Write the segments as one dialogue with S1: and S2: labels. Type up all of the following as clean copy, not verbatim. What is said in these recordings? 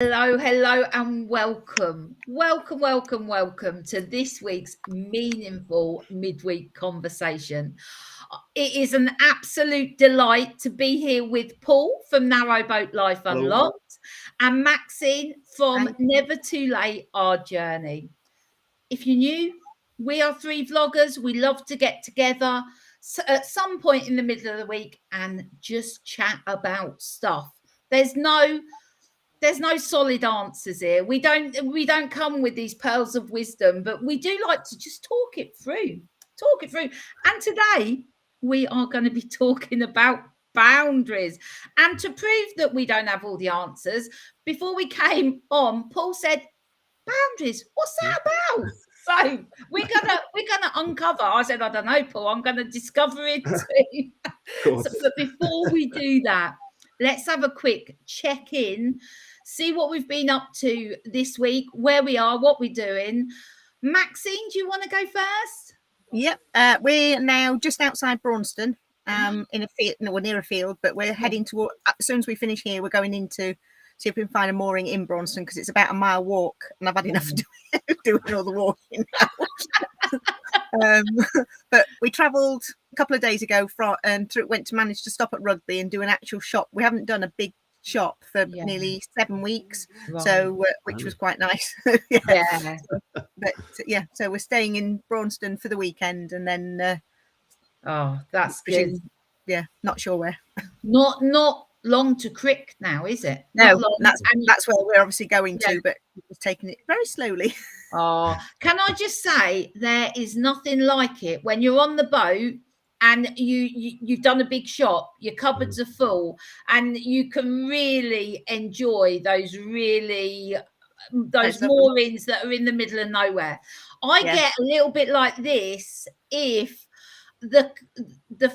S1: Hello, and welcome to this week's meaningful midweek conversation. It is an absolute delight to be here with Paul from Narrowboat Life
S2: Hello.
S1: Unlocked and Maxine from
S3: Hi.
S1: Never Too Late Our Journey. If you're new, we are three vloggers. We love to get together at some point in the middle of the week and just chat about stuff. There's no solid answers here. We don't come with these pearls of wisdom, but we do like to just talk it through. And today we are going to be talking about boundaries. And to prove that we don't have all the answers, before we came on, Paul said, boundaries, what's that about? So we're gonna uncover. I said, I don't know, Paul, I'm gonna discover it too. But before we do that, let's have a quick check-in, see what we've been up to this week, where we are, what we're doing. Maxine, do you want to go first?
S3: Yep. We're now just outside Braunston, in a field, near a field, but we're heading toward, as soon as we finish here, we're going into see if we can find a mooring in Braunston, because it's about a mile walk and I've had enough doing all the walking now. But we travelled a couple of days ago went to manage to stop at Rugby and do an actual shop. We haven't done a big shop for nearly 7 weeks, so which was quite nice. So we're staying in Braunston for the weekend, and then
S1: that's good.
S3: Not sure where.
S1: Not long to Crick now, is it?
S3: No, that's where we're obviously going to, but we're taking it very slowly.
S1: Can I just say, there is nothing like it when you're on the boat and you've done a big shop, your cupboards are full, and you can really enjoy those moorings that are in the middle of nowhere. I get a little bit like this if the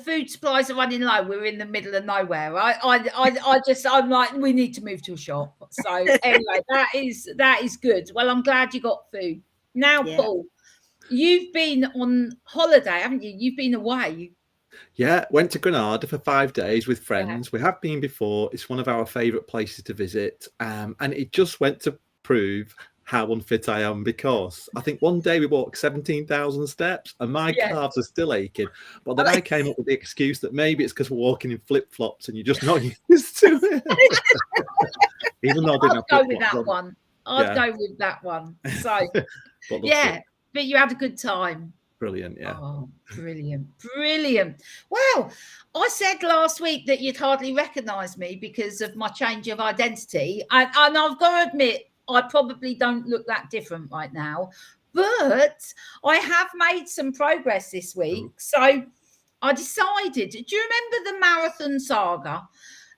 S1: food supplies are running low. We're in the middle of nowhere. I'm like, we need to move to a shop. So anyway, that is good. Well, I'm glad you got food. Now, Paul, you've been on holiday, haven't you? You've been away.
S2: Yeah, went to Granada for 5 days with friends. We have been before. It's one of our favourite places to visit, and it just went to prove how unfit I am, because I think one day we walked 17,000 steps and my calves are still aching. But then I came up with the excuse that maybe it's because we're walking in flip-flops and you're just not used to it. Even though
S1: I'd go with that one. Go with that one. So, but you had a good time.
S2: Brilliant, yeah.
S1: Oh, brilliant. Well, I said last week that you'd hardly recognise me because of my change of identity. And I've got to admit, I probably don't look that different right now, but I have made some progress this week. So I decided, do you remember the marathon saga?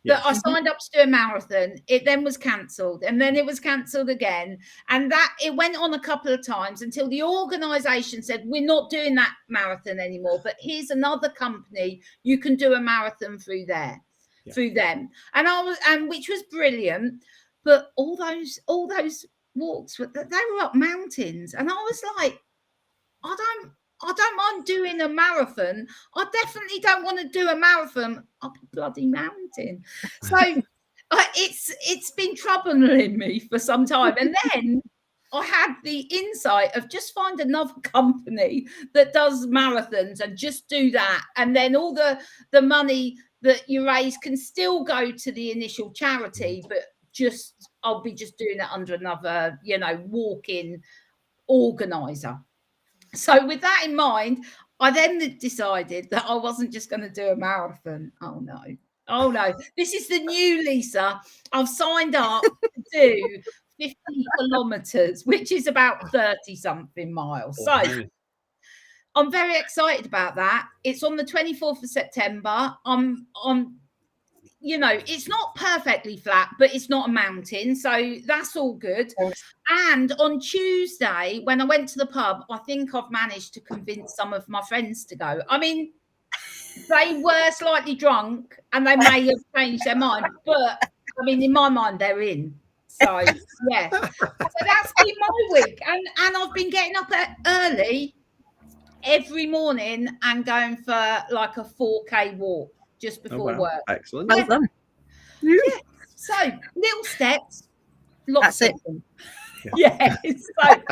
S1: That I signed up to do a marathon, it then was cancelled, and then it was cancelled again, and that it went on a couple of times until the organisation said, we're not doing that marathon anymore, but here's another company you can do a marathon through them, and which was brilliant. But all those walks, they were up mountains, and I was like, I don't mind doing a marathon. I definitely don't want to do a marathon up a bloody mountain. So it's been troubling me for some time. And then I had the insight of just find another company that does marathons and just do that. And then all the money that you raise can still go to the initial charity, but I'll be just doing it under another, walk-in organizer. So with that in mind, I then decided that I wasn't just going to do a marathon. Oh no. This is the new Lisa. I've signed up to do 50 kilometers, which is about 30 something miles. So I'm very excited about that. It's on the 24th of September. It's not perfectly flat, but it's not a mountain. So that's all good. And on Tuesday, when I went to the pub, I think I've managed to convince some of my friends to go. I mean, they were slightly drunk and they may have changed their mind, but I mean, in my mind, they're in. So, yeah. So that's been my week. And I've been getting up early every morning and going for like a 4K walk just before work.
S2: Excellent.
S3: Well done.
S1: Yeah. So little steps. Lots
S3: That's
S1: of them. Yeah. So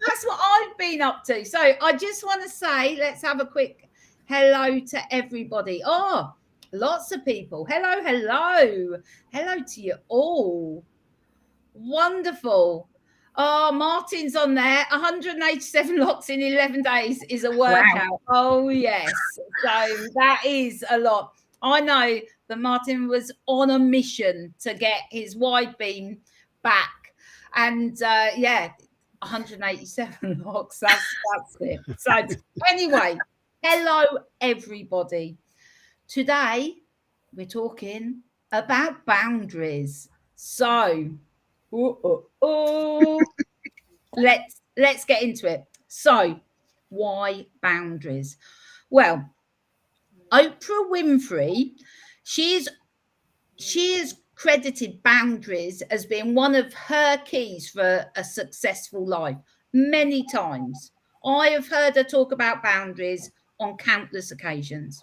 S1: that's what I've been up to. So I just want to say, let's have a quick hello to everybody. Oh, lots of people. Hello, hello. Hello to you all. Wonderful. Oh, Martin's on there. 187 lots in 11 days is a workout. Wow. Oh, yes. So that is a lot. I know that Martin was on a mission to get his wide beam back. And 187 locks. That's it. So anyway, hello, everybody. Today, we're talking about boundaries. So let's get into it. So, why boundaries? Well, Oprah Winfrey, she is credited boundaries as being one of her keys for a successful life many times. I have heard her talk about boundaries on countless occasions.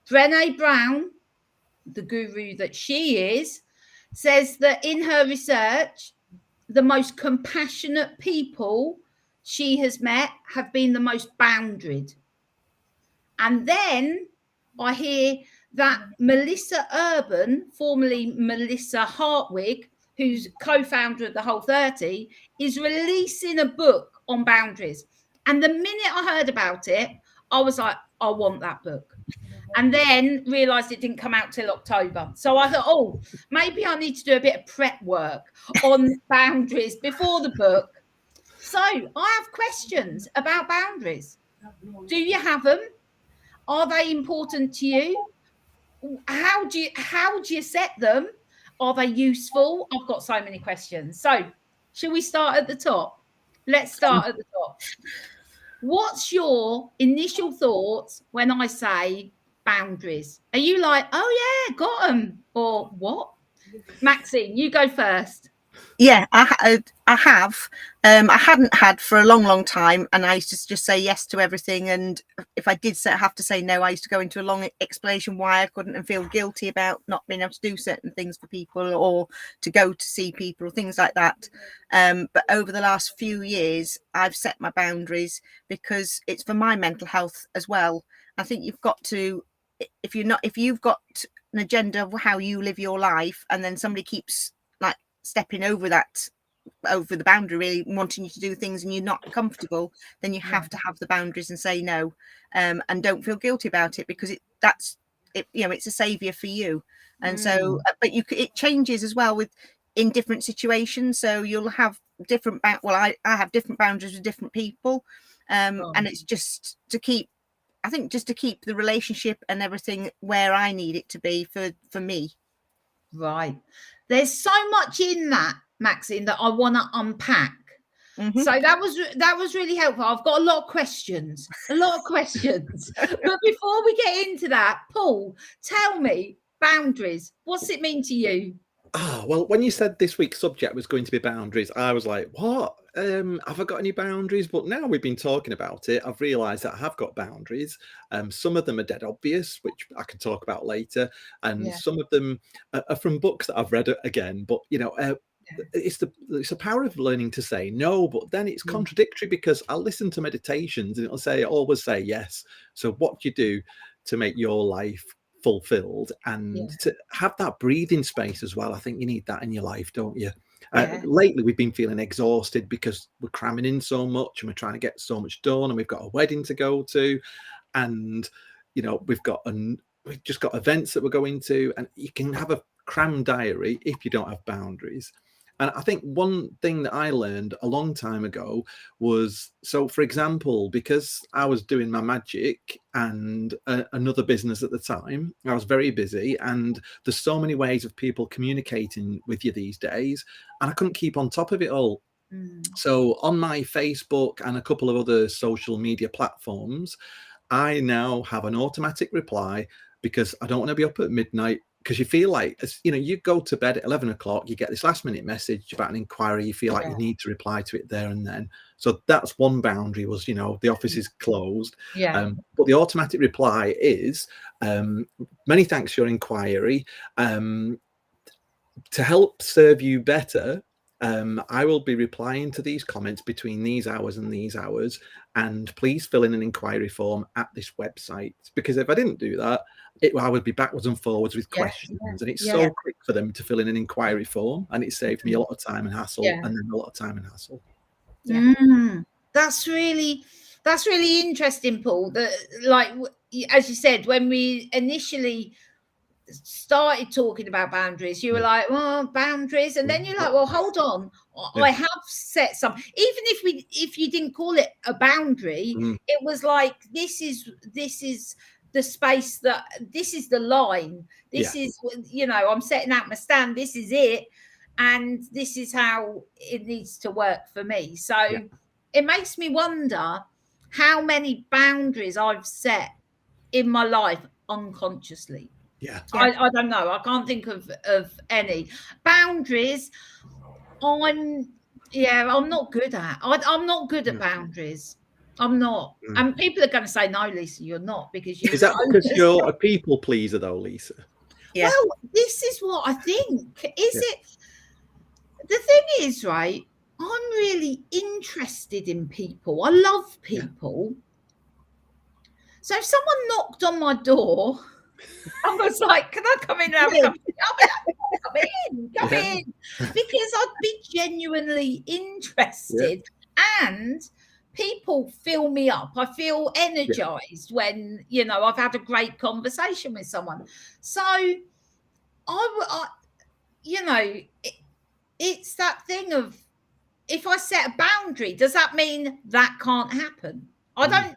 S1: Brené Brown, the guru that she is, says that in her research, the most compassionate people she has met have been the most boundaried. And then I hear that Melissa Urban, formerly Melissa Hartwig, who's co-founder of the Whole 30, is releasing a book on boundaries. And the minute I heard about it, I was like, I want that book. And then realised it didn't come out till October. So I thought, maybe I need to do a bit of prep work on boundaries before the book. So I have questions about boundaries. Do you have them? Are they important to you? How do you set them? Are they useful? I've got so many questions. So shall we start at the top? Let's start at the top. What's your initial thoughts when I say boundaries? Are you like, oh yeah, got them, or what? Maxine, you go first.
S3: Yeah, I have. I hadn't had for a long time, and I used to just say yes to everything. And if I did have to say no, I used to go into a long explanation why I couldn't and feel guilty about not being able to do certain things for people or to go to see people or things like that. But over the last few years, I've set my boundaries because it's for my mental health as well. I think you've got to, if you've got an agenda of how you live your life, and then somebody keeps like stepping over the boundary, really wanting you to do things and you're not comfortable, then you have to have the boundaries and say no, and don't feel guilty about it, because it's a savior for you. And so but it changes as well in different situations, so you'll have different I have different boundaries with different people, and it's just to keep the relationship and everything where I need it to be for me.
S1: Right. There's so much in that, Maxine, that I want to unpack. Mm-hmm. So that was really helpful. I've got a lot of questions. But before we get into that, Paul, tell me, boundaries, what's it mean to you?
S2: Oh, well, when you said this week's subject was going to be boundaries, I was like, what? Have I got any boundaries? But now we've been talking about it, I've realised that I have got boundaries. Some of them are dead obvious, which I can talk about later. And some of them are from books that I've read again. But, it's the power of learning to say no, but then it's contradictory, because I'll listen to meditations and it'll always say yes. So what do you do to make your life fulfilled and to have that breathing space as well? I think you need that in your life, don't you? Lately we've been feeling exhausted because we're cramming in so much and we're trying to get so much done, and we've got a wedding to go to, and we've just got events that we're going to, and you can have a crammed diary if you don't have boundaries. And I think one thing that I learned a long time ago was, so for example, because I was doing my magic and another business at the time, I was very busy, and there's so many ways of people communicating with you these days, and I couldn't keep on top of it all. So on my Facebook and a couple of other social media platforms, I now have an automatic reply, because I don't want to be up at midnight. Because you feel like, you go to bed at 11 o'clock, you get this last minute message about an inquiry, you feel like you need to reply to it there and then. So that's one boundary, was, the office is closed. But the automatic reply is, many thanks for your inquiry. To help serve you better, I will be replying to these comments between these hours and these hours, and please fill in an inquiry form at this website, because if I didn't do that, I would be backwards and forwards with questions, and it's so quick for them to fill in an inquiry form, and it saved me a lot of time and hassle, and then a lot of time and hassle.
S1: That's really interesting, Paul. That, like, as you said, when we initially started talking about boundaries, you were like, well, boundaries, and then you're like, well, hold on, I have set some, even if you didn't call it a boundary, it was like, this is the space, that this is the line, this is, you know, I'm setting out my stand, this is it, and this is how it needs to work for me. So it makes me wonder how many boundaries I've set in my life unconsciously. I don't know. I can't think of any boundaries. I'm not good at. I'm not good at boundaries. I'm not. And people are going to say, no, Lisa, you're not, because you.
S2: Is that because you're a people pleaser, though, Lisa?
S1: Yeah. Well, this is what I think. Is it? The thing is, right, I'm really interested in people. I love people. So if someone knocked on my door, I was like, can I come in? Come in. Because I'd be genuinely interested. And people fill me up. I feel energized when, you know, I've had a great conversation with someone. So I you know, it's that thing of, if I set a boundary, does that mean that can't happen? I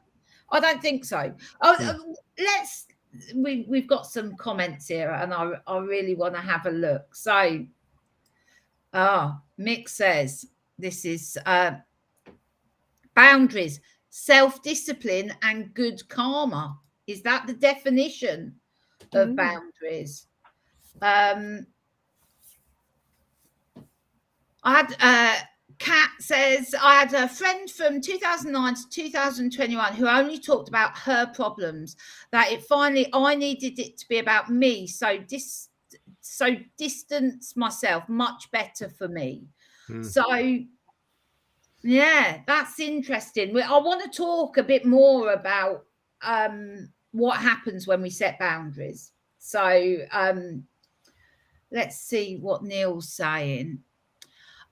S1: don't think so. We've got some comments here, and I really want to have a look. So, Mick says this is boundaries, self-discipline, and good karma. Is that the definition of boundaries? Kat says, I had a friend from 2009 to 2021 who only talked about her problems, that I needed it to be about me. So distance myself, much better for me. So, yeah, that's interesting. I want to talk a bit more about what happens when we set boundaries. So let's see what Neil's saying.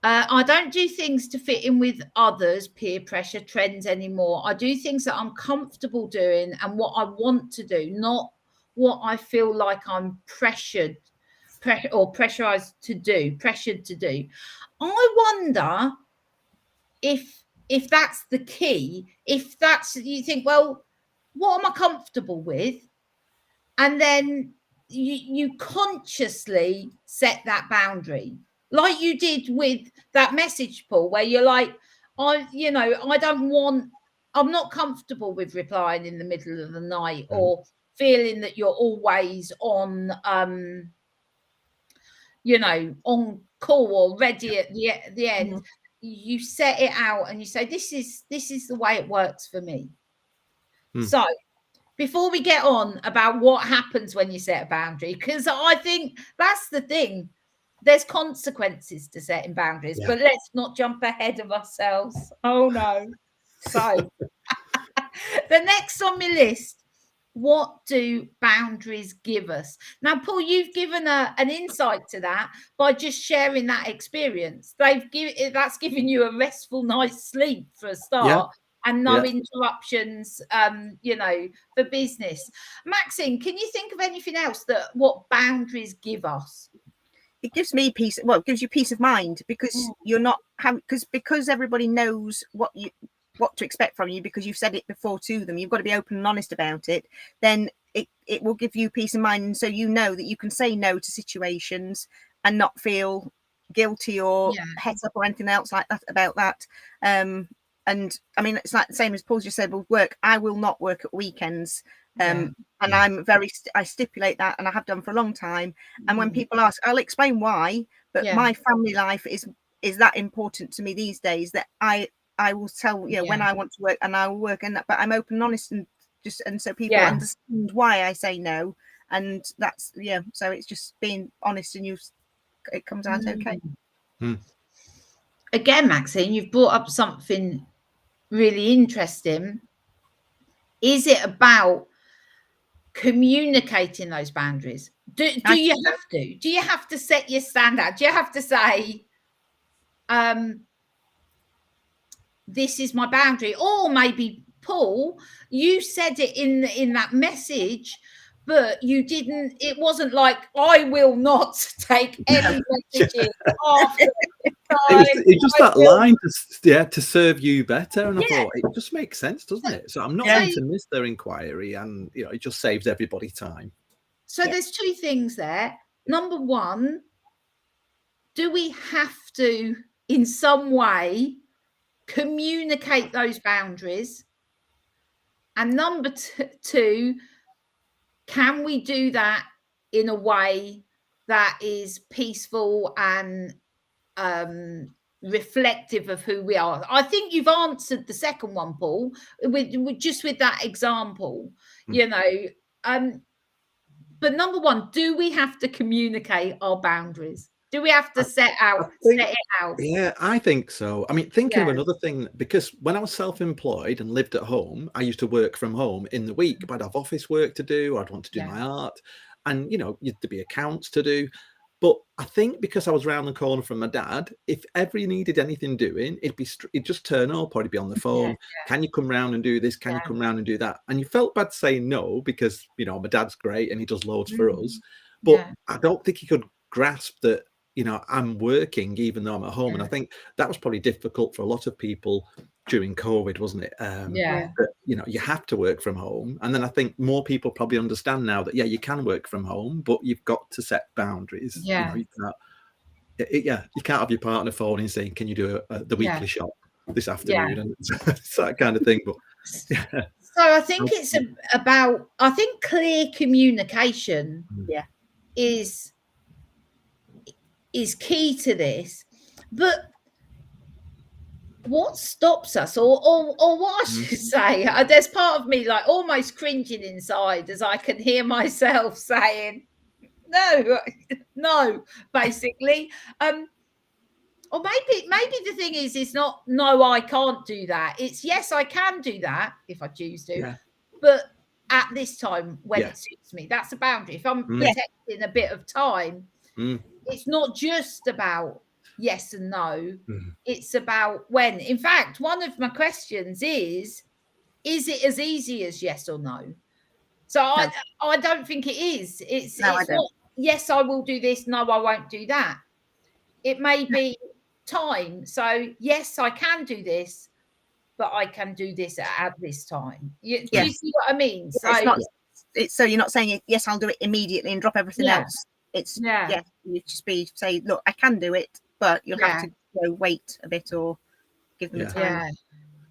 S1: I don't do things to fit in with others, peer pressure, trends anymore. I do things that I'm comfortable doing and what I want to do, not what I feel like I'm pressured to do. I wonder if that's the key. If that's, you think, well, what am I comfortable with? And then you consciously set that boundary. Like you did with that message, Paul, where you're like, I'm not comfortable with replying in the middle of the night or feeling that you're always on, on call or ready at the end. You set it out and you say, this is the way it works for me. So before we get on about what happens when you set a boundary, because I think that's the thing. There's consequences to setting boundaries, but let's not jump ahead of ourselves. Oh, no. So the next on my list, what do boundaries give us? Now, Paul, you've given an insight to that by just sharing that experience. That's given you a restful night's sleep for a start. And no interruptions, for business. Maxine, can you think of anything else what boundaries give us?
S3: It gives me peace. Well, it gives you peace of mind, because you're not because everybody knows what to expect from you, because you've said it before to them. You've got to be open and honest about it. Then it will give you peace of mind, and so you know that you can say no to situations and not feel guilty or het up or anything else like that about that. And I mean, it's like the same as Paul just said with work. I will not work at weekends. And I stipulate that, and I have done for a long time. And when people ask, I'll explain why, but my family life is that important to me these days that I will tell when I want to work, and I will work, but I'm open and honest, and so people understand why I say no. And that's so it's just being honest, and it comes out okay.
S1: again, Maxine, you've brought up something really interesting. Is it about communicating those boundaries? Do you have to? Do you have to set your standard? Do you have to say, this is my boundary? Or maybe, Paul, you said it in that message, but you didn't. It wasn't like, I will not take any messages after.
S2: It's just that line to serve you better, and I thought it just makes sense, doesn't it? So I'm not going to miss their inquiry, and it just saves everybody time.
S1: So there's two things there. Number one, do we have to in some way communicate those boundaries? And number two, can we do that in a way that is peaceful and reflective of who we are? I think you've answered the second one, Paul, with that example, but number one, do we have to communicate our boundaries? Do we have to set it out?
S2: Yeah, I think so. I mean, thinking of another thing, because when I was self-employed and lived at home, I used to work from home in the week, but I'd have office work to do. I'd want to do my art, and there'd be accounts to do. But I think because I was round the corner from my dad, if ever he needed anything doing, it'd just turn up, or he'd be on the phone. Can you come round and do this? Can you come round and do that? And you felt bad saying no, because my dad's great and he does loads for us. But I don't think he could grasp that I'm working even though I'm at home. And I think that was probably difficult for a lot of people during COVID, wasn't it? But, you have to work from home. And then I think more people probably understand now that, you can work from home, but you've got to set boundaries. You can't have your partner phoning saying, can you do the weekly shop this afternoon? And it's that kind of thing. But
S1: so I think it's about, clear communication is key to this. But what stops us, or what I should say, there's part of me like almost cringing inside as I can hear myself saying no, basically. Or maybe the thing is, it's not no, I can't do that. It's yes, I can do that if I choose to, but at this time when it suits me. That's a boundary. If I'm protecting a bit of time, it's not just about yes and no. It's about when. In fact, one of my questions is it as easy as yes or no? So no. I don't think it is. It's not yes, I will do this. No, I won't do that. It may be time. So yes, I can do this, but I can do this at this time. Do you see what I mean? So
S3: so you're not saying yes, I'll do it immediately and drop everything else. It's you just say, look, I can do it, but you'll have to wait a bit or give them the time.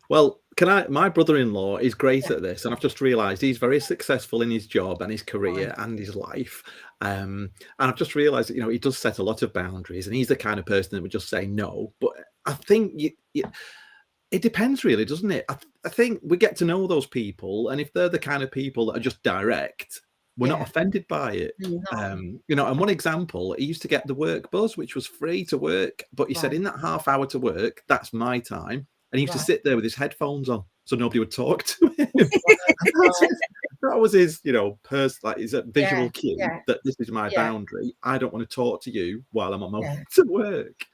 S2: Well, my brother-in-law is great at this, and I've just realized he's very successful in his job and his career and his life. And I've just realized that, he does set a lot of boundaries, and he's the kind of person that would just say no. But I think it depends really, doesn't it? I think we get to know those people, and if they're the kind of people that are just direct, we're not offended by it. And one example, he used to get the work buzz, which was free to work, but he said in that half hour to work, that's my time. And he used to sit there with his headphones on so nobody would talk to him. That was his, his visual cue that this is my boundary. I don't want to talk to you while I'm on my way to work.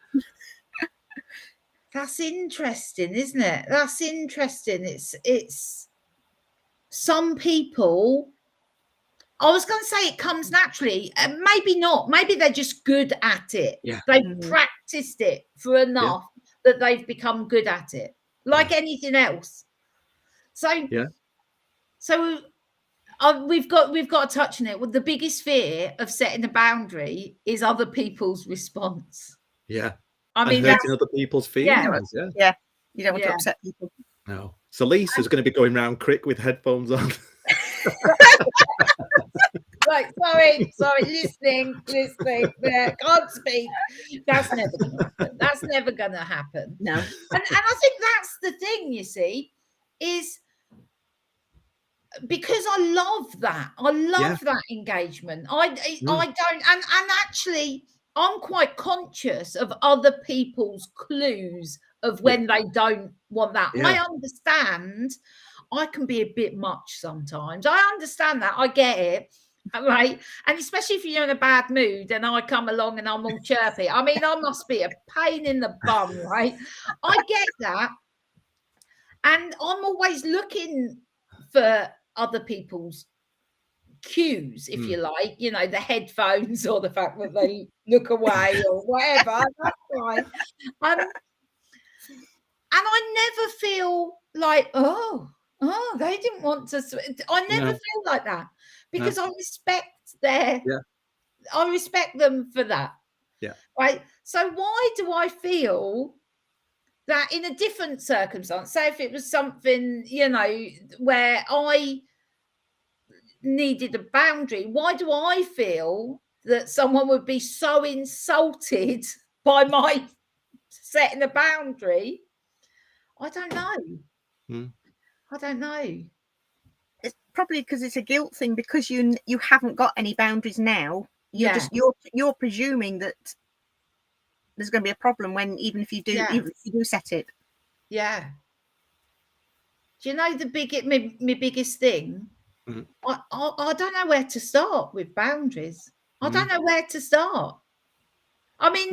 S1: That's interesting, isn't it? That's interesting. It's some people, I was going to say it comes naturally. Maybe not. Maybe they're just good at it. They've practiced it for enough that they've become good at it, like anything else. So we've got to touch on it. Well, the biggest fear of setting a boundary is other people's response. I mean,
S2: hurting other people's feelings.
S3: You don't want to upset people.
S2: No. So Lisa's going to be going round Crick with headphones on.
S1: Right, sorry, listening. Can't speak. That's never gonna happen.
S3: No.
S1: And I think that's the thing, you see, is because I love that. I love that engagement. I don't, and actually, I'm quite conscious of other people's clues of when they don't want that.
S2: Yeah.
S1: I understand I can be a bit much sometimes. I understand that. I get it. Right. And especially if you're in a bad mood and I come along and I'm all chirpy. I mean, I must be a pain in the bum, right? I get that. And I'm always looking for other people's cues, if you like, you know, the headphones or the fact that they look away or whatever. That's fine. And I never feel like, oh, they didn't want to. I never feel like that because I respect I respect them for that.
S2: Yeah.
S1: Right. So why do I feel that in a different circumstance, say if it was something, you know, where I needed a boundary, why do I feel that someone would be so insulted by my setting a boundary? I don't know. I don't know.
S3: It's probably because it's a guilt thing, because you haven't got any boundaries now. You're presuming that there's going to be a problem when even if you do set it.
S1: Yeah. Do you know my biggest thing? I don't know where to start with boundaries. I don't know where to start. I mean,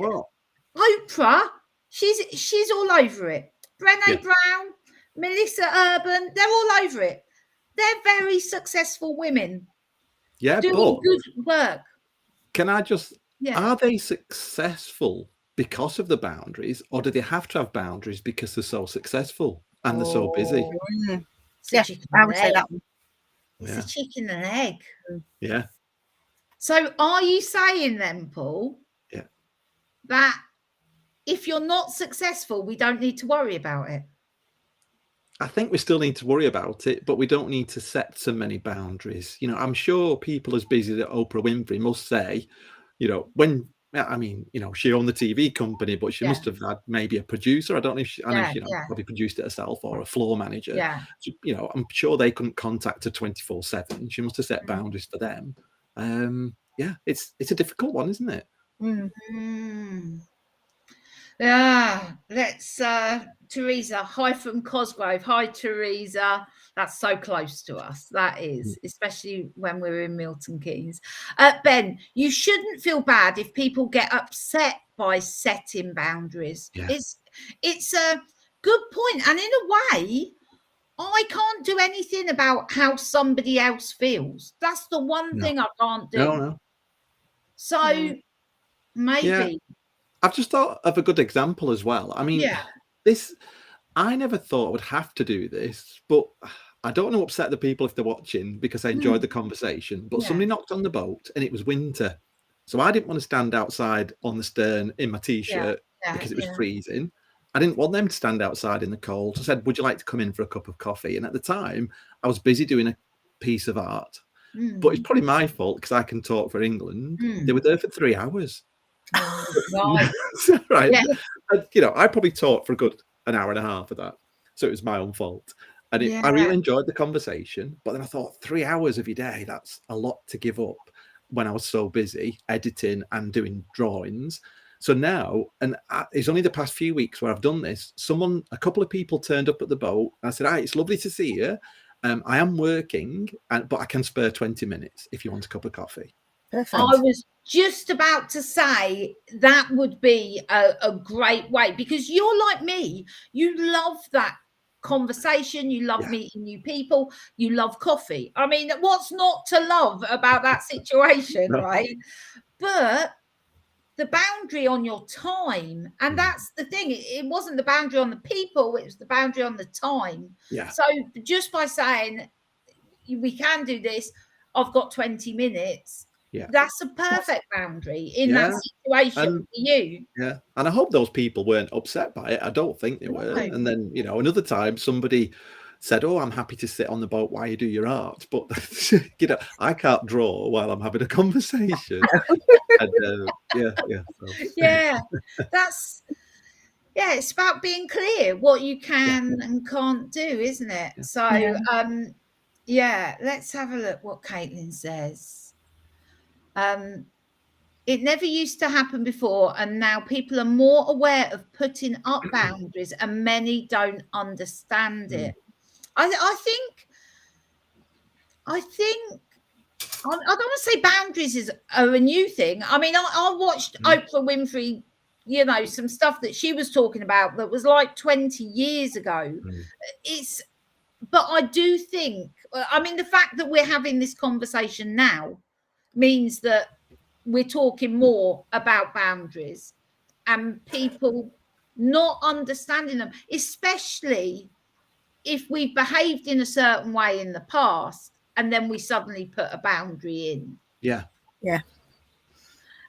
S1: Oprah, she's all over it. Brené Brown, Melissa Urban, they're all over it. They're very successful women.
S2: Yeah,
S1: doing good work.
S2: Can I just? Are they successful because of the boundaries, or do they have to have boundaries because they're so successful and they're so busy?
S3: Yeah, I would say that one.
S1: It's a chicken and egg.
S2: Yeah.
S1: So are you saying then, Paul, that if you're not successful, we don't need to worry about it?
S2: I think we still need to worry about it, but we don't need to set so many boundaries. You know, I'm sure people as busy as Oprah Winfrey must say, you know, when, I mean, you know, she owned the TV company, but she must have had maybe a producer. I don't know if I know she probably produced it herself, or a floor manager.
S1: Yeah.
S2: So, you know, I'm sure they couldn't contact her 24/7. She must have set boundaries for them. Yeah, it's a difficult one, isn't it?
S1: Yeah, let's Teresa, hi from Cosgrove. Hi, Teresa. That's so close to us. That is, especially when we're in Milton Keynes. Ben, you shouldn't feel bad if people get upset by setting boundaries.
S2: Yeah.
S1: It's a good point. And in a way, I can't do anything about how somebody else feels. That's the one thing I can't do.
S2: No.
S1: So maybe.
S2: Yeah. I've just thought of a good example as well. I mean, I never thought I would have to do this, but I don't want to upset the people if they're watching, because I enjoyed the conversation. But somebody knocked on the boat and it was winter. So I didn't want to stand outside on the stern in my t-shirt because it was freezing. I didn't want them to stand outside in the cold. So I said, would you like to come in for a cup of coffee? And at the time, I was busy doing a piece of art. But it's probably my fault because I can talk for England. They were there for 3 hours.
S1: Right.
S2: Right. Yeah. And, you know, I probably talked for a good an hour and a half of that. So it was my own fault. And I really enjoyed the conversation. But then I thought, 3 hours of your day, that's a lot to give up when I was so busy editing and doing drawings. So now, and it's only the past few weeks where I've done this, a couple of people turned up at the boat. And I said, hi, it's lovely to see you. I am working, but I can spare 20 minutes if you want a cup of coffee.
S3: Perfect.
S1: I was just about to say that would be a great way, because you're like me. You love that conversation. You love meeting new people. You love coffee. I mean, what's not to love about that situation, right? But the boundary on your time, and that's the thing. It wasn't the boundary on the people. It was the boundary on the time.
S2: Yeah.
S1: So just by saying we can do this, I've got 20 minutes.
S2: Yeah.
S1: That's a perfect boundary in that situation for you.
S2: Yeah. And I hope those people weren't upset by it. I don't think they were. And then, you know, another time somebody said, oh, I'm happy to sit on the boat while you do your art. But, you know, I can't draw while I'm having a conversation. And,
S1: That's, it's about being clear what you can and can't do, isn't it? Yeah. So, let's have a look what Caitlin says. It never used to happen before, and now people are more aware of putting up boundaries, and many don't understand it. I think I don't want to say boundaries are a new thing. I mean, I watched Oprah Winfrey, some stuff that she was talking about that was like 20 years ago. But I do think, I mean, the fact that we're having this conversation now means that we're talking more about boundaries and people not understanding them, especially if we've behaved in a certain way in the past and then we suddenly put a boundary in.
S2: Yeah.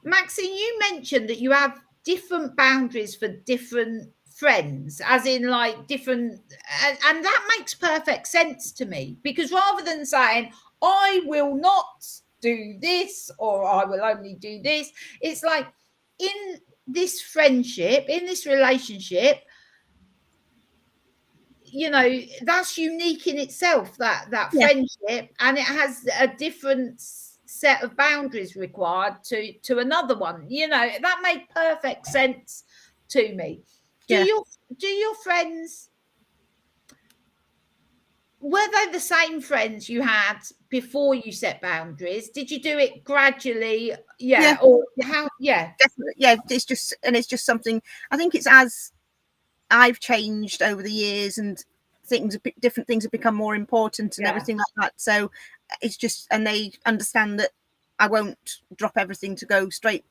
S1: Maxine, you mentioned that you have different boundaries for different friends, as in like different, and that makes perfect sense to me, because rather than saying, I will not do this or I will only do this, it's like in this friendship, in this relationship, that's unique in itself, that friendship, and it has a different set of boundaries required to another one. That made perfect sense to me. Do your friends, were they the same friends you had before you set boundaries? Did you do it gradually? Or how?
S3: Definitely. It's just something, I think it's as I've changed over the years and different things have become more important and everything like that. So it's just, and they understand that I won't drop everything to go straight.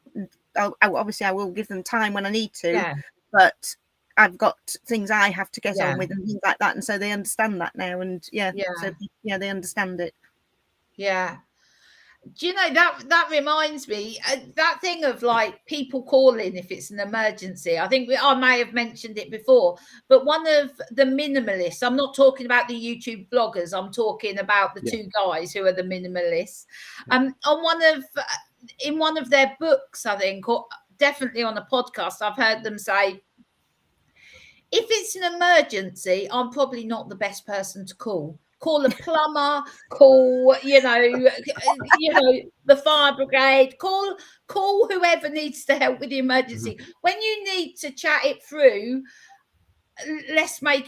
S3: Obviously I will give them time when I need to, but I've got things I have to get on with and things like that. And so they understand that now. And so they understand it.
S1: Yeah. Do you know, that reminds me, that thing of like people calling if it's an emergency. I think I may have mentioned it before, but one of the minimalists, I'm not talking about the YouTube bloggers, I'm talking about the two guys who are the minimalists. In one of their books, I think, or definitely on a podcast, I've heard them say, if it's an emergency, I'm probably not the best person to call. Call a plumber, call, the fire brigade, call whoever needs to help with the emergency. When you need to chat it through, let's make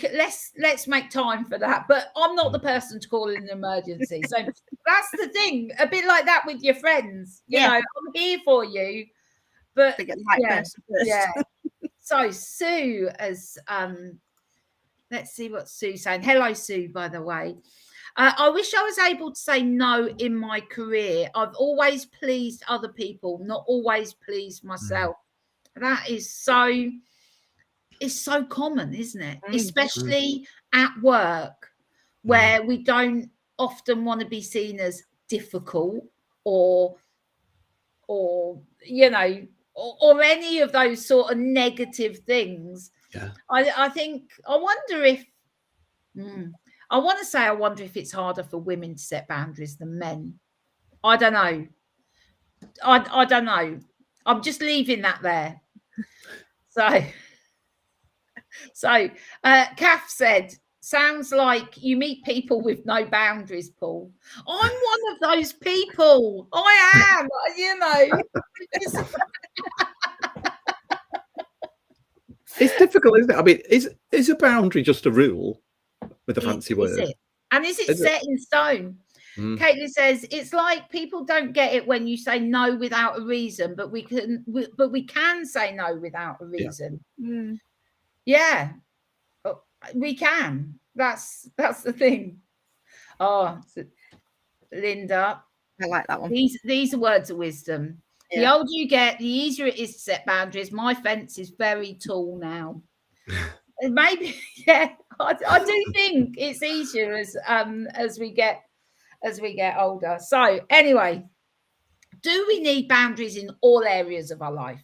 S1: time for that. But I'm not the person to call in an emergency. So that's the thing. A bit like that with your friends. I'm here for you. But So Sue has let's see what Sue's saying. Hello, Sue, by the way. I wish I was able to say no in my career. I've always pleased other people, not always pleased myself. That is so common, isn't it? Especially at work, where we don't often want to be seen as difficult or any of those sort of negative things. I wonder if it's harder for women to set boundaries than men. I don't know. I don't know. I'm just leaving that there. So Kath said, sounds like you meet people with no boundaries, Paul. I'm one of those people. I am,
S2: It's difficult, isn't it? I mean, is a boundary just a rule with a fancy word?
S1: Is it? And is it set in stone? Caitlin says it's like people don't get it when you say no without a reason, but we can say no without a reason. We can. That's the thing. Oh, Linda,
S3: I like that one.
S1: These are words of wisdom. The older you get, the easier it is to set boundaries. My fence is very tall now. Maybe, I do think it's easier as we get older. So anyway, do we need boundaries in all areas of our life?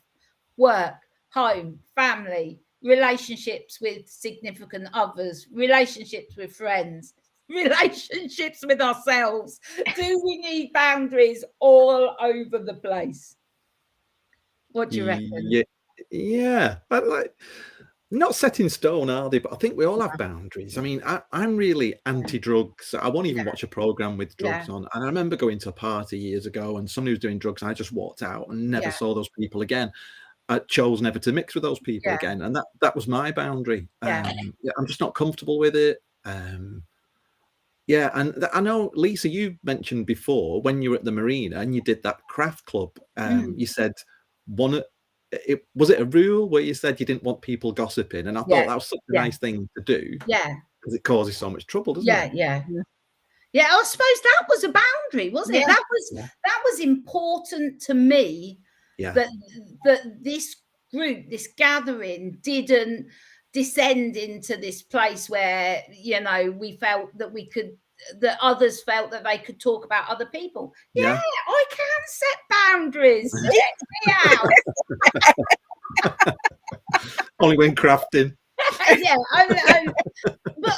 S1: Work, home, family, relationships with significant others, relationships with friends, relationships with ourselves. Do we need boundaries all over the place? What do you reckon?
S2: Yeah. But not set in stone, are they? But I think we all have boundaries. I mean, I'm really anti-drugs. I won't even watch a program with drugs on. And I remember going to a party years ago and somebody was doing drugs and I just walked out and never saw those people again. I chose never to mix with those people again. And that was my boundary. I'm just not comfortable with it. And I know, Lisa, you mentioned before when you were at the marina and you did that craft club, you said was it a rule where you said you didn't want people gossiping? And I thought that was such a nice thing to do.
S1: Yeah.
S2: Because it causes so much trouble, doesn't it?
S1: Yeah. I suppose that was a boundary, wasn't it? That was important to me. Yeah. That this group, this gathering, didn't descend into this place where, you know, we felt that we could, that others felt that they could talk about other people. Yeah, I can set boundaries. Check me out.
S2: Only when crafting.
S1: But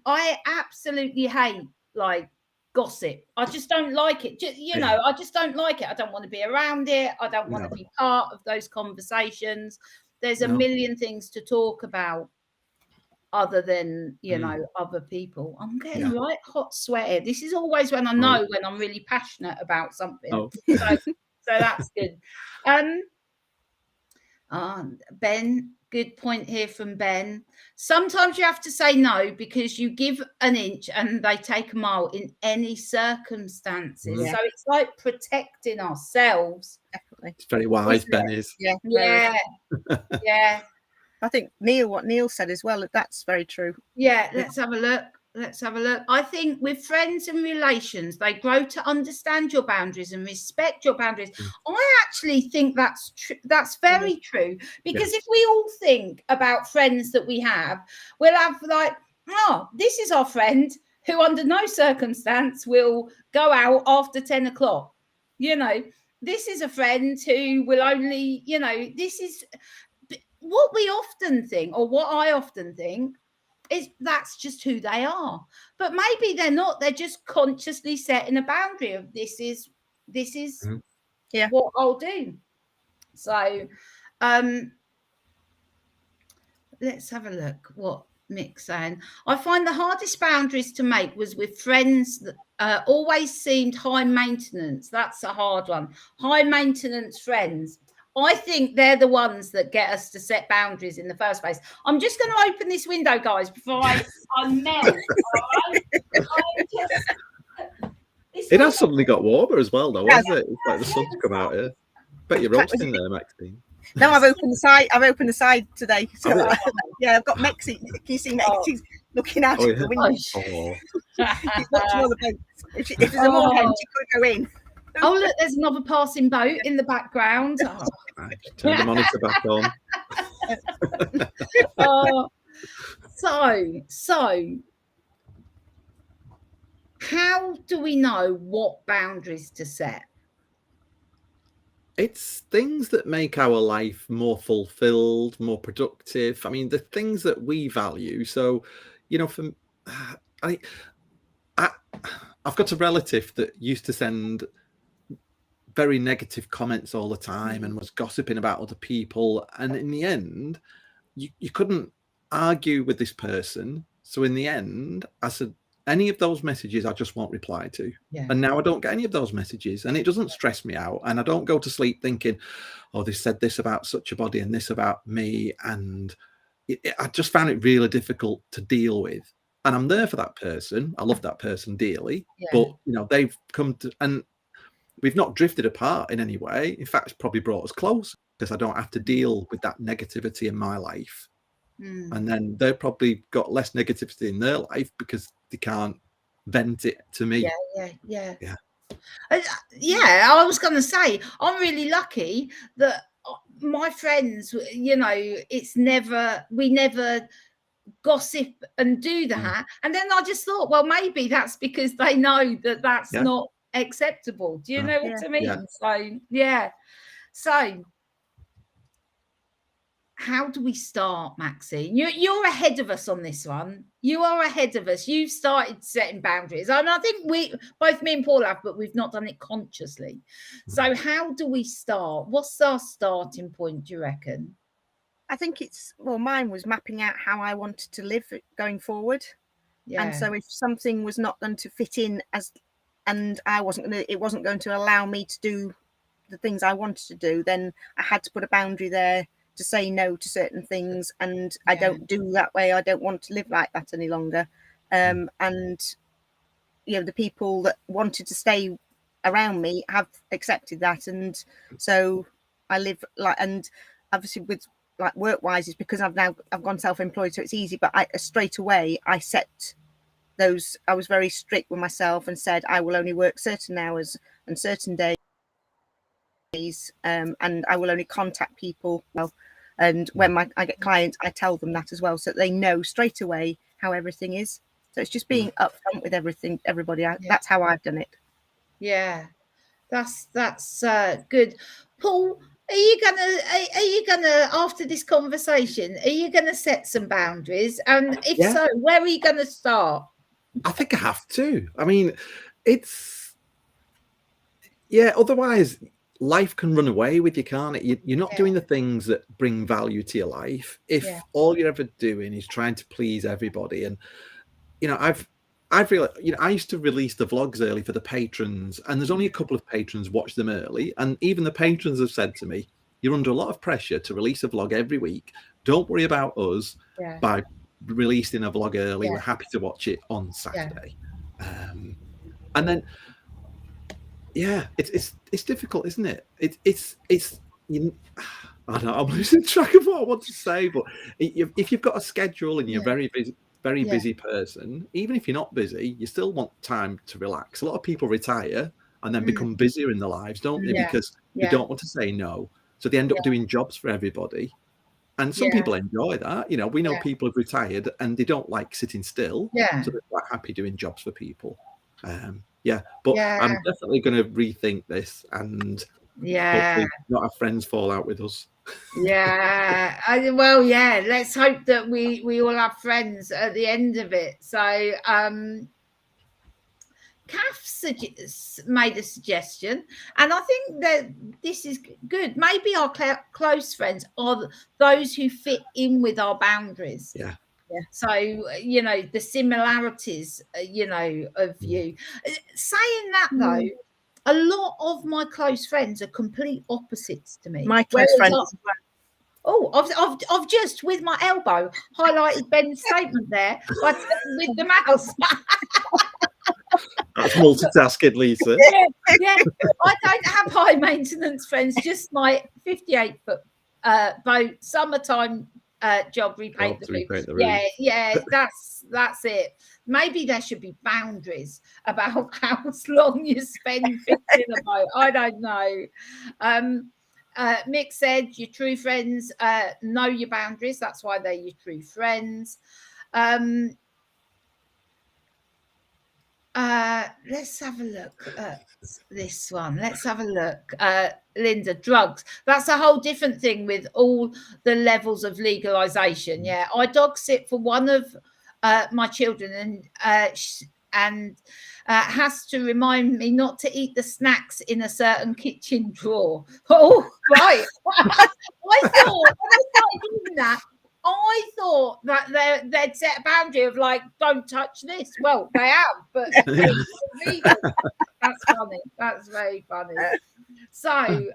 S1: I absolutely hate like gossip. I just don't like it. I just don't like it. I don't want to be around it. I don't want to be part of those conversations. There's a million things to talk about other than, you know, other people. I'm getting right hot sweaty. This is always when I know when I'm really passionate about something. So that's good. Ben, good point here from Ben. Sometimes you have to say no because you give an inch and they take a mile in any circumstances. So it's like protecting ourselves.
S3: Definitely.
S2: It's very wise, Ben is.
S1: Yeah.
S3: I think what Neil said as well, that's very true.
S1: Yeah, let's have a look. I think with friends and relations, they grow to understand your boundaries and respect your boundaries. I actually think that's true. That's very true. Because if we all think about friends that we have, we'll have like, this is our friend who under no circumstance will go out after 10 o'clock. You know, this is a friend who will only, you know, this is what we often think, or what I often think, is that's just who they are. But maybe they're not. They're just consciously setting a boundary of this is what I'll do. So let's have a look what Mick's saying. I find the hardest boundaries to make was with friends that always seemed high maintenance. That's a hard one. High maintenance friends. I think they're the ones that get us to set boundaries in the first place. I'm just going to open this window, guys, before I melt.
S2: It has suddenly got warmer as well, though, hasn't it? It's like the sun's come out here. Bet you're roasting there, Maxine.
S3: No, I've opened the side today. So I've got Maxine. Can you see Maxine looking out of the window? She's watching all the boats. If there's a more hen, she could go in.
S1: Oh, look, there's another passing boat in the background.
S2: Turn the monitor back on.
S1: So how do we know what boundaries to set?
S2: It's things that make our life more fulfilled, more productive. I mean, the things that we value. So, you know, I've got a relative that used to send very negative comments all the time and was gossiping about other people, and in the end you couldn't argue with this person. So in the end I said, any of those messages I just won't reply to. And now I don't get any of those messages, and it doesn't stress me out, and I don't go to sleep thinking, oh, they said this about such a body and this about me, and I just found it really difficult to deal with. And I'm there for that person. I love that person dearly, but you know, they've come to, and we've not drifted apart in any way. In fact, it's probably brought us close because I don't have to deal with that negativity in my life. And then they've probably got less negativity in their life because they can't vent it to me.
S1: Yeah. I was going to say, I'm really lucky that my friends, you know, we never gossip and do that. And then I just thought, well, maybe that's because they know that that's not acceptable. Do you know what I mean? So how do we start, Maxine? You're ahead of us on this one. You are ahead of us. You've started setting boundaries, and I think both me and Paul have, but we've not done it consciously. So how do we start? What's our starting point, do you reckon?
S3: I think mine was mapping out how I wanted to live going forward.
S1: Yeah.
S3: And so if something was not going to fit in and it wasn't going to allow me to do the things I wanted to do, then I had to put a boundary there to say no to certain things. And I don't do that way. I don't want to live like that any longer. And, the people that wanted to stay around me have accepted that. And so I live and obviously with work wise is because I've gone self-employed, so it's easy, but straight away I set those. I was very strict with myself and said I will only work certain hours and certain days, and I will only contact people and when I get clients, I tell them that as well, so that they know straight away how everything is. So it's just being upfront with everybody. That's how I've done it.
S1: Yeah, that's good. Paul, are you gonna after this conversation, are you gonna set some boundaries? And if so, where are you gonna start?
S2: I think I have to. I mean, otherwise life can run away with you, can't it? You're not doing the things that bring value to your life if all you're ever doing is trying to please everybody. And I've realized, I used to release the vlogs early for the patrons, and there's only a couple of patrons watch them early, and even the patrons have said to me, you're under a lot of pressure to release a vlog every week. Don't worry about us by releasing a vlog early. We're happy to watch it on Saturday. And then it's difficult, isn't it? It's I don't know, I'm losing track of what I want to say, but if you've got a schedule and you're very busy person, even if you're not busy, you still want time to relax. A lot of people retire and then become busier in their lives, don't they? Because they don't want to say no, so they end up doing jobs for everybody. And some people enjoy that. We know people have retired and they don't like sitting still, so they're quite happy doing jobs for people. But I'm definitely going to rethink this and hopefully not have friends fall out with us.
S1: Let's hope that we all have friends at the end of it. So Kath made a suggestion, and I think that this is good. Maybe our close friends are those who fit in with our boundaries. So the similarities of you. Saying that though, a lot of my close friends are complete opposites to me.
S3: My close friends.
S1: I've just with my elbow highlighted Ben's statement there with the mouse.
S2: That's multitasking, Lisa.
S1: I don't have high maintenance friends, just my 58-foot boat summertime job repaint the roof. That's it. Maybe there should be boundaries about how long you spend fixing a boat. I don't know. Mick said your true friends know your boundaries. That's why they're your true friends. Let's have a look at this one. Let's have a look. Linda, drugs. That's a whole different thing with all the levels of legalization. I dog sit for one of my children and has to remind me not to eat the snacks in a certain kitchen drawer. Oh, right. I thought when I started doing that, I thought that they'd set a boundary of don't touch this. Well, they have, but that's funny. That's very funny. So,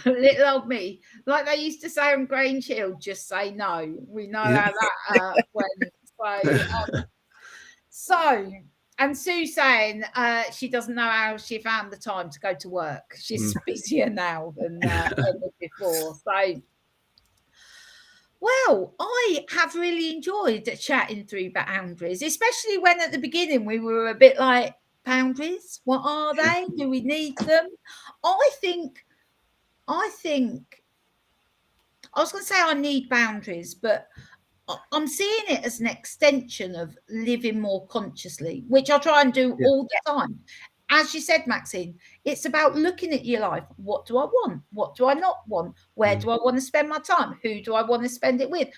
S1: little old me, like they used to say on Grange Hill, just say no. We know how that went. So, and Sue saying she doesn't know how she found the time to go to work. She's busier now than before. So. Well, I have really enjoyed chatting through boundaries, especially when at the beginning we were a bit like, boundaries? What are they? Do we need them? I think I was going to say I need boundaries, but I'm seeing it as an extension of living more consciously, which I try and do all the time. As you said, Maxine, it's about looking at your life. What do I want? What do I not want? Where do I want to spend my time? Who do I want to spend it with?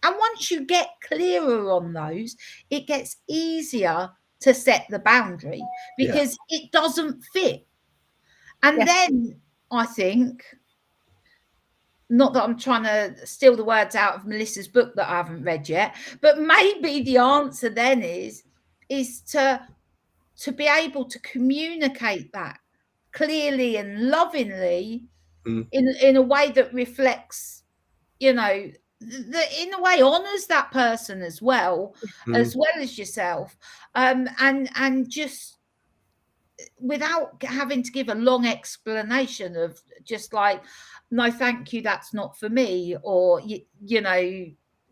S1: And once you get clearer on those, it gets easier to set the boundary because it doesn't fit. And then I think not that I'm trying to steal the words out of Melissa's book that I haven't read yet, but maybe the answer then is to be able to communicate that clearly and lovingly in a way that reflects, you know, that in a way honors that person as well as yourself, and just without having to give a long explanation of just like, no thank you, that's not for me, or you know,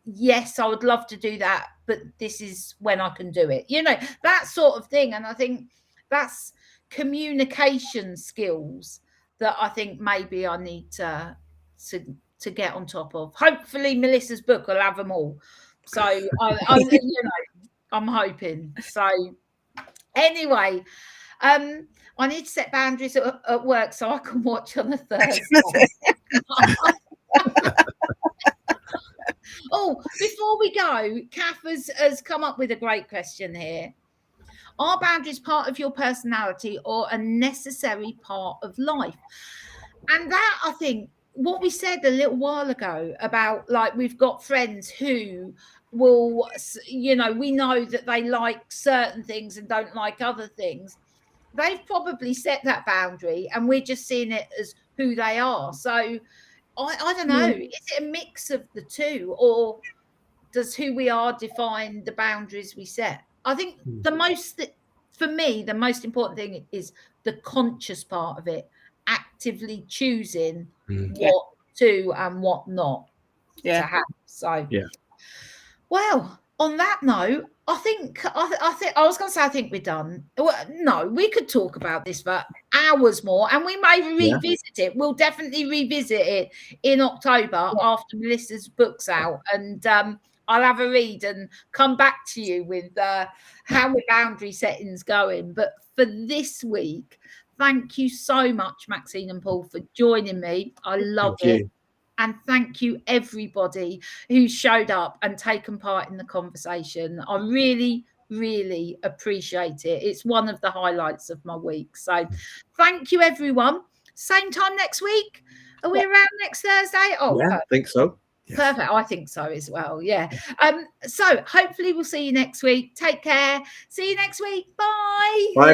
S1: yes, I would love to do that, but this is when I can do it, you know, that sort of thing. And I think that's communication skills that I think maybe I need to get on top of. Hopefully Melissa's book will have them all, so I you know, I'm hoping so. Anyway, I need to set boundaries at work so I can watch on a Thursday. Oh, before we go, Kath has come up with a great question here. Are boundaries part of your personality or a necessary part of life? And that, I think, what we said a little while ago about, like, we've got friends who will, you know, we know that they like certain things and don't like other things. They've probably set that boundary and we're just seeing it as who they are. So I don't know, is it a mix of the two, or does who we are define the boundaries we set? I think for me, the most important thing is the conscious part of it, actively choosing what to and what not to have. So well, on that note, I think I was going to say I think we're done. Well, no, we could talk about this for hours more, and we may revisit it. We'll definitely revisit it in October after Melissa's book's out, and I'll have a read and come back to you with how the boundary setting's going. But for this week, thank you so much, Maxine and Paul, for joining me. I love it. And thank you, everybody who showed up and taken part in the conversation. I really, really appreciate it. It's one of the highlights of my week. So thank you, everyone. Same time next week. Are we around next Thursday? Oh,
S2: yeah, I think so.
S1: Yeah. Perfect. I think so as well. Yeah. So hopefully we'll see you next week. Take care. See you next week. Bye.
S2: Bye.